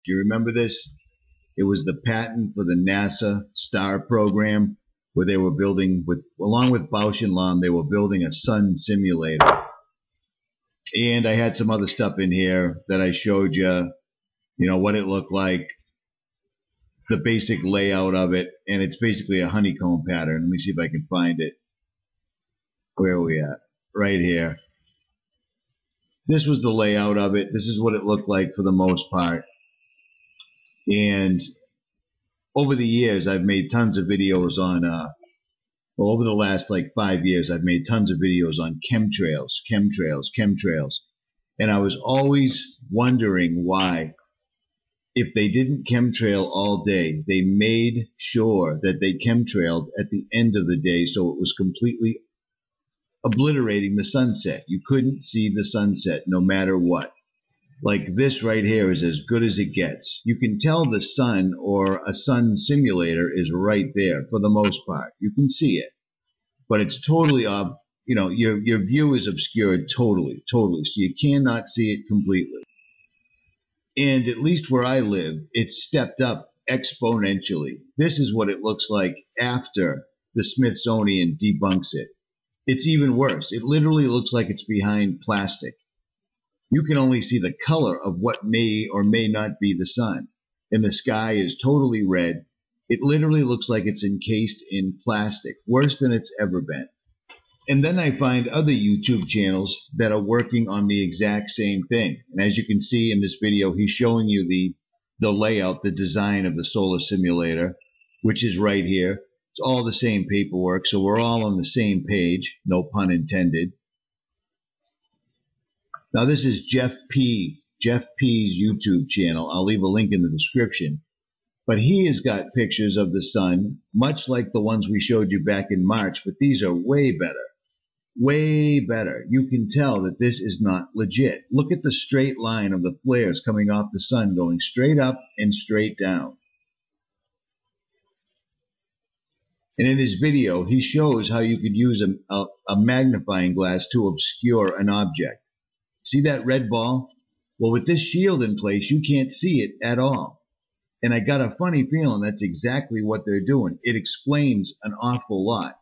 Do you remember this? It was the patent for the NASA STAR program where they were building, along with Bausch and Lomb, they were building a sun simulator. And I had some other stuff in here that I showed you, what it looked like, the basic layout of it, and it's basically a honeycomb pattern. Let me see if I can find it. Where are we at? Right here. This was the layout of it. This is what it looked like for the most part. And over the years, I've made tons of videos on, over the last 5 years, I've made tons of videos on chemtrails. And I was always wondering why, if they didn't chemtrail all day, they made sure that they chemtrailed at the end of the day so it was completely obliterating the sunset. You couldn't see the sunset no matter what. Like this right here is as good as it gets. You can tell the sun or a sun simulator is right there for the most part. You can see it, but it's totally your view is obscured totally, so you cannot see it completely. And at least where I live, it's stepped up exponentially. This is what it looks like after the Smithsonian debunks it. It's even worse. It literally looks like it's behind plastic. You can only see the color of what may or may not be the sun. And the sky is totally red. It literally looks like it's encased in plastic, worse than it's ever been. And then I find other YouTube channels that are working on the exact same thing. And as you can see in this video, he's showing you the layout, the design of the solar simulator, which is right here. It's all the same paperwork, so we're all on the same page, no pun intended. Now this is Jeff P's YouTube channel. I'll leave a link in the description. But he has got pictures of the sun, much like the ones we showed you back in March, but these are way better. Way better. You can tell that this is not legit. Look at the straight line of the flares coming off the sun, going straight up and straight down. And in his video, he shows how you could use a magnifying glass to obscure an object. See that red ball? Well, with this shield in place, you can't see it at all. And I got a funny feeling that's exactly what they're doing. It explains an awful lot.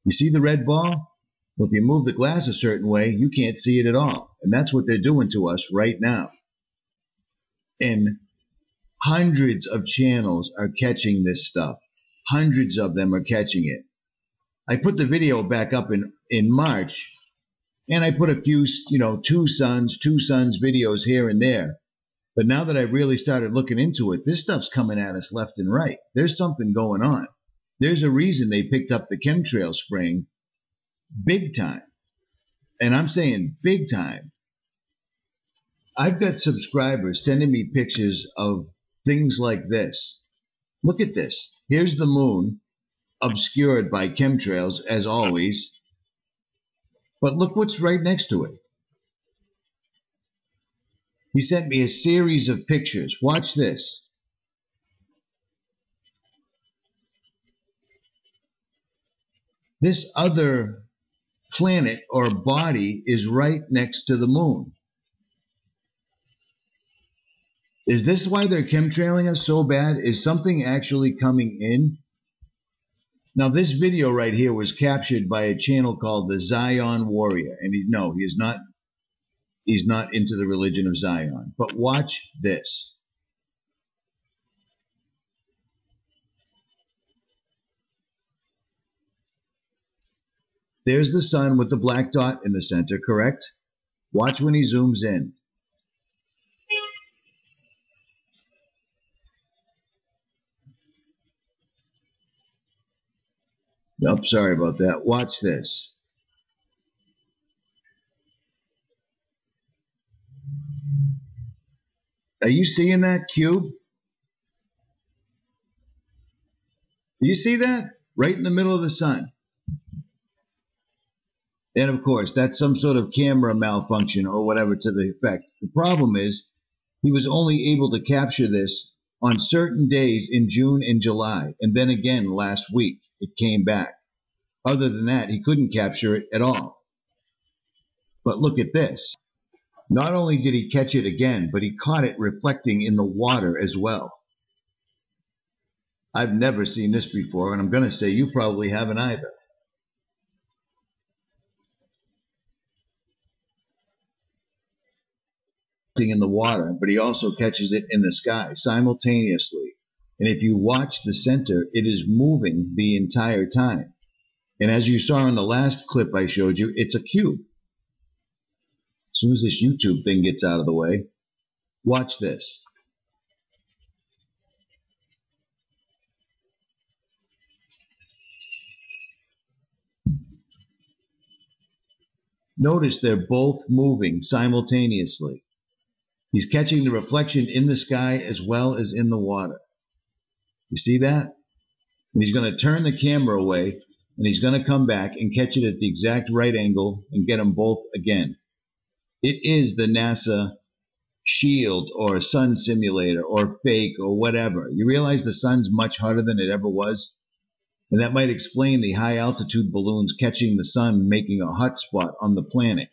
You see the red ball? Well, if you move the glass a certain way, you can't see it at all. And that's what they're doing to us right now. And hundreds of channels are catching this stuff. Hundreds of them are catching it. I put the video back up in March, and I put a few, two suns videos here and there. But now that I've really started looking into it, this stuff's coming at us left and right. There's something going on. There's a reason they picked up the chemtrail spraying big time. And I'm saying big time. I've got subscribers sending me pictures of things like this. Look at this. Here's the moon, obscured by chemtrails, as always. But look what's right next to it. He sent me a series of pictures. Watch this. This other planet or body is right next to the moon. Is this why they're chemtrailing us so bad? Is something actually coming in? Now, this video right here was captured by a channel called the Zion Warrior. And he's not into the religion of Zion. But watch this. There's the sun with the black dot in the center, correct? Watch when he zooms in. Nope, sorry about that. Watch this. Are you seeing that cube? Do you see that? Right in the middle of the sun. And of course, that's some sort of camera malfunction or whatever to the effect. The problem is, he was only able to capture this on certain days in June and July, and then again last week it came back. Other than that, he couldn't capture it at all. But look at this. Not only did he catch it again, but he caught it reflecting in the water as well. I've never seen this before, and I'm going to say you probably haven't either. In the water, but he also catches it in the sky simultaneously. And if you watch the center, it is moving the entire time. And as you saw in the last clip I showed you, it's a cube. As soon as this YouTube thing gets out of the way, watch this. Notice they're both moving simultaneously. He's catching the reflection in the sky as well as in the water. You see that? And he's going to turn the camera away, and he's going to come back and catch it at the exact right angle and get them both again. It is the NASA SHIELD or sun simulator or fake or whatever. You realize the sun's much hotter than it ever was? And that might explain the high altitude balloons catching the sun, making a hot spot on the planet.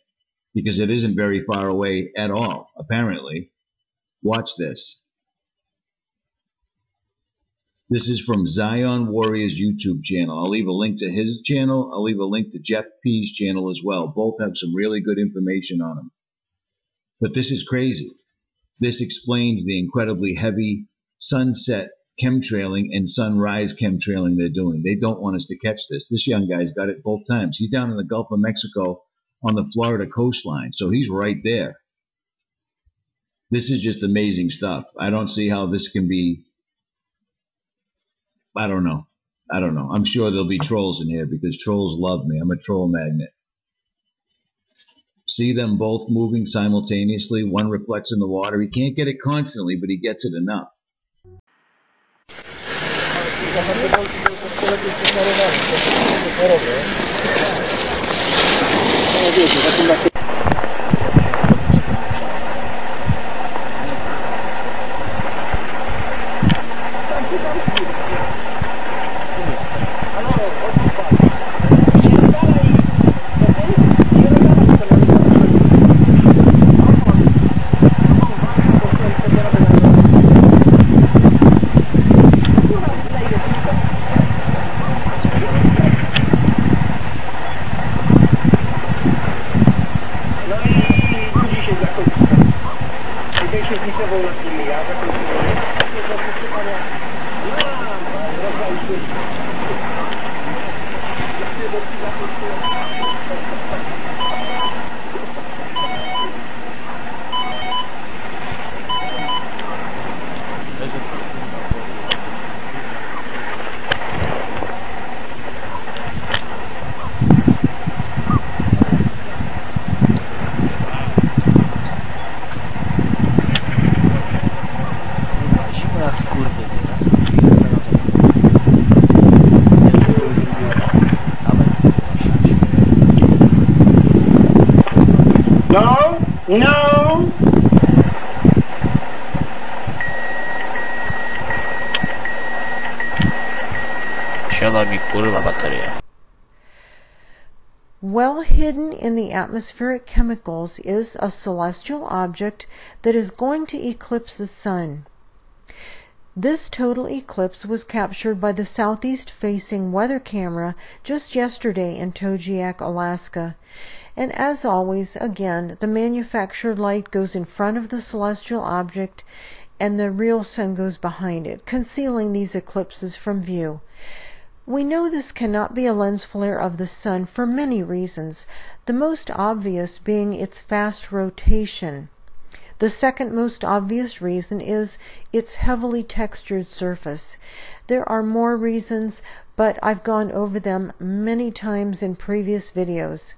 Because it isn't very far away at all, apparently. Watch this. This is from Zion Warriors YouTube channel. I'll leave a link to his channel. I'll leave a link to Jeff P's channel as well. Both have some really good information on them. But this is crazy. This explains the incredibly heavy sunset chemtrailing and sunrise chemtrailing they're doing. They don't want us to catch this. This young guy's got it both times. He's down in the Gulf of Mexico on the Florida coastline, so he's right there. This is just amazing stuff. I don't see how this can be. I don't know. I'm sure there'll be trolls in here because trolls love me. I'm a troll magnet. See them both moving simultaneously. One reflects in the water. He can't get it constantly, but he gets it enough. No! Siada mi kurwa bateria. Well hidden in the atmospheric chemicals is a celestial object that is going to eclipse the sun. This total eclipse was captured by the southeast-facing weather camera just yesterday in Togiak, Alaska. And as always, again, the manufactured light goes in front of the celestial object and the real sun goes behind it, concealing these eclipses from view. We know this cannot be a lens flare of the sun for many reasons, the most obvious being its fast rotation. The second most obvious reason is its heavily textured surface. There are more reasons, but I've gone over them many times in previous videos.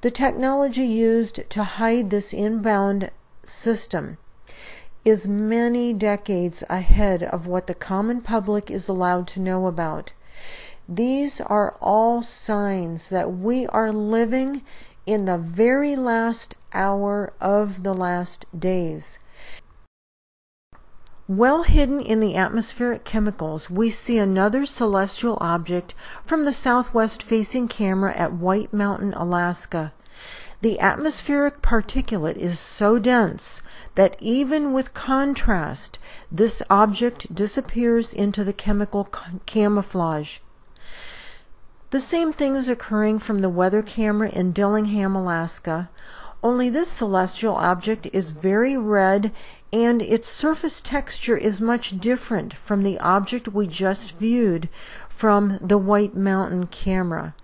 The technology used to hide this inbound system is many decades ahead of what the common public is allowed to know about. These are all signs that we are living in the very last hour of the last days. Well hidden in the atmospheric chemicals, we see another celestial object from the southwest-facing camera at White Mountain, Alaska. The atmospheric particulate is so dense that even with contrast, this object disappears into the chemical camouflage. The same thing is occurring from the weather camera in Dillingham, Alaska, only this celestial object is very red and its surface texture is much different from the object we just viewed from the White Mountain camera.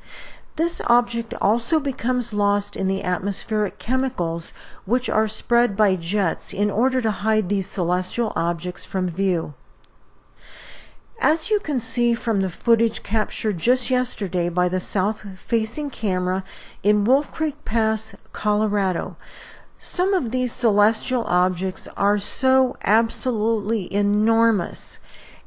This object also becomes lost in the atmospheric chemicals which are spread by jets in order to hide these celestial objects from view. As you can see from the footage captured just yesterday by the south-facing camera in Wolf Creek Pass, Colorado, some of these celestial objects are so absolutely enormous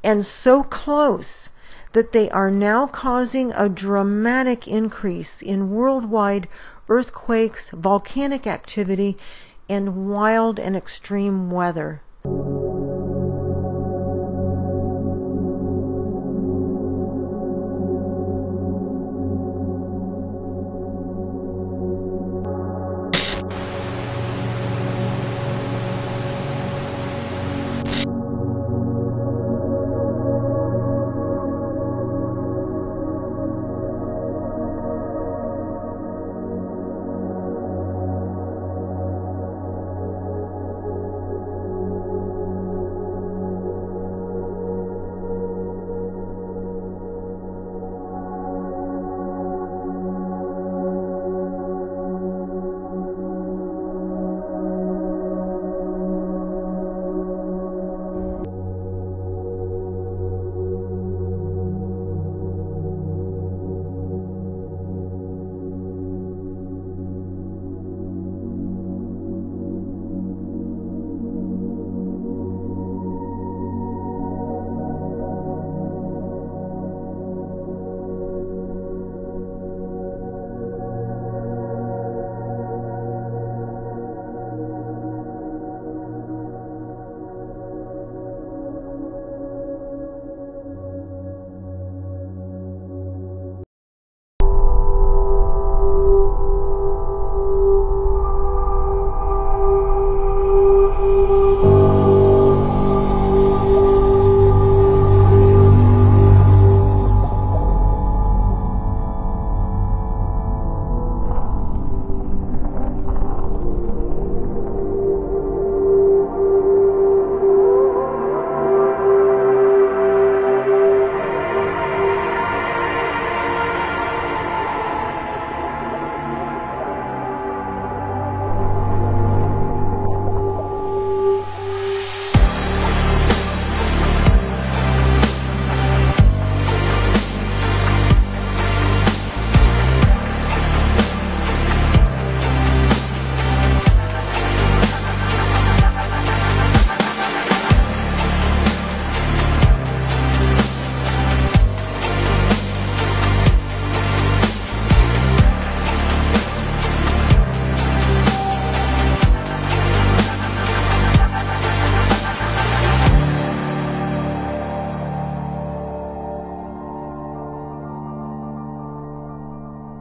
and so close that they are now causing a dramatic increase in worldwide earthquakes, volcanic activity, and wild and extreme weather.